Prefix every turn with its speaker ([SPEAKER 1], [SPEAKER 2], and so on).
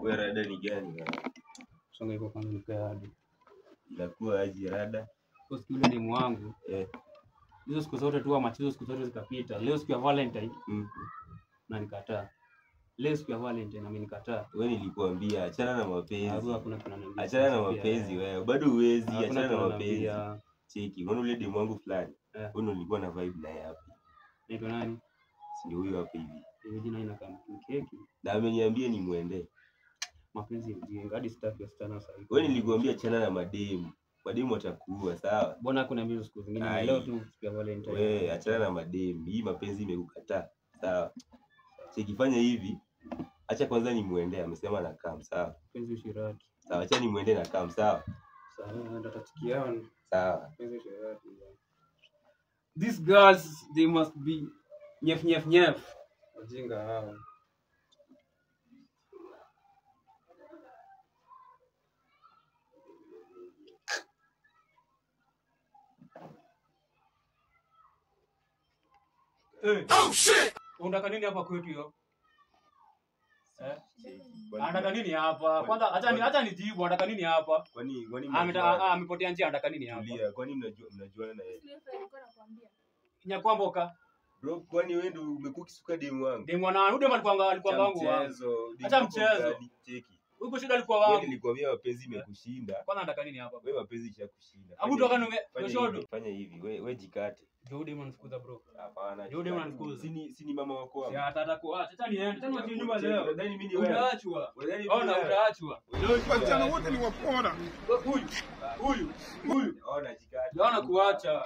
[SPEAKER 1] Wewe rada ni gani wewe?
[SPEAKER 2] Songa hivyo kwanza nipe hadi.
[SPEAKER 1] Inakuwa aje rada?
[SPEAKER 2] Kwa siku ile demu wangu. Hizo siku zote tu machizo siku zote zikapita. Leo siku ya Valentine. Na nikataa. Leo siku ya Valentine na mimi nikataa.
[SPEAKER 1] Wewe nilikuambia achana na mapenzi.
[SPEAKER 2] Hakuna kunaniambia.
[SPEAKER 1] Achana na mapenzi wewe. Bado huwezi achana na mapenzi. Cheki, mbona ule demu wangu fulani? Wewe ulikuwa na vibe naye hapo.
[SPEAKER 2] Naitwa nani?
[SPEAKER 1] Ndio huyo hapo hivi.
[SPEAKER 2] Hiyo jina ina kama keki.
[SPEAKER 1] Na ameniambia ni muende.
[SPEAKER 2] Mapenzi ya ujinga hadi sitaki wasichana sasa hivi.
[SPEAKER 1] Wewe nilikuambia achana na mademu. Mademu watakuua, sawa?
[SPEAKER 2] Mbona kuna mbinu siku zingine leo tu siku ya Valentine.
[SPEAKER 1] Wewe achana na mademu. Hii mapenzi imekukataa. Sawa? Cheki fanya hivi. Acha kwanza ni muende, amesema na kam, sawa?
[SPEAKER 2] Penzi ushirati.
[SPEAKER 1] Sawa, acha ni muende na kam, sawa?
[SPEAKER 2] Sawa, ndio tutakiana.
[SPEAKER 1] Sawa.
[SPEAKER 2] Penzi ushirati. These girls they must be nyef. Wajinga hao. Oh shit! Unataka nini hapa kwetu hiyo? Anataka nini hapa? Kwanza acha nijibu, anataka nini hapa?
[SPEAKER 1] Kwani
[SPEAKER 2] amepotea njia, anataka nini hapa?
[SPEAKER 1] Tulia, kwani mnajuana na yeye?
[SPEAKER 2] Nyakwamboka.
[SPEAKER 1] Bro, kwani wewe ndio umekuwa kisuka demu wangu?
[SPEAKER 2] Demu wangu, demu alikuwa wangu. Acha mchezo.
[SPEAKER 1] Cheki.
[SPEAKER 2] Huko shida alikuwa wangu.
[SPEAKER 1] Wewe nilikwambia mapenzi imekushinda.
[SPEAKER 2] Kwanza anataka nini hapa?
[SPEAKER 1] Wewe mapenzi ishakushinda.
[SPEAKER 2] Hebu toka ngeshodo.
[SPEAKER 1] Fanya hivi, wewe jikate.
[SPEAKER 2] Ndio demu anafukuza bro.
[SPEAKER 1] Hapana.
[SPEAKER 2] Ndio demu anafukuza.
[SPEAKER 1] Si ni mama wako wangu.
[SPEAKER 2] Si atata kuacha. Acha niende. Tena watu nyumba leo.
[SPEAKER 1] Nadhani mimi ni wewe.
[SPEAKER 2] Utaachwa. Ona utaachwa.
[SPEAKER 3] Wasichana wote ni wapora.
[SPEAKER 2] Huyu.
[SPEAKER 1] Ona jikate.
[SPEAKER 2] Naona kuacha.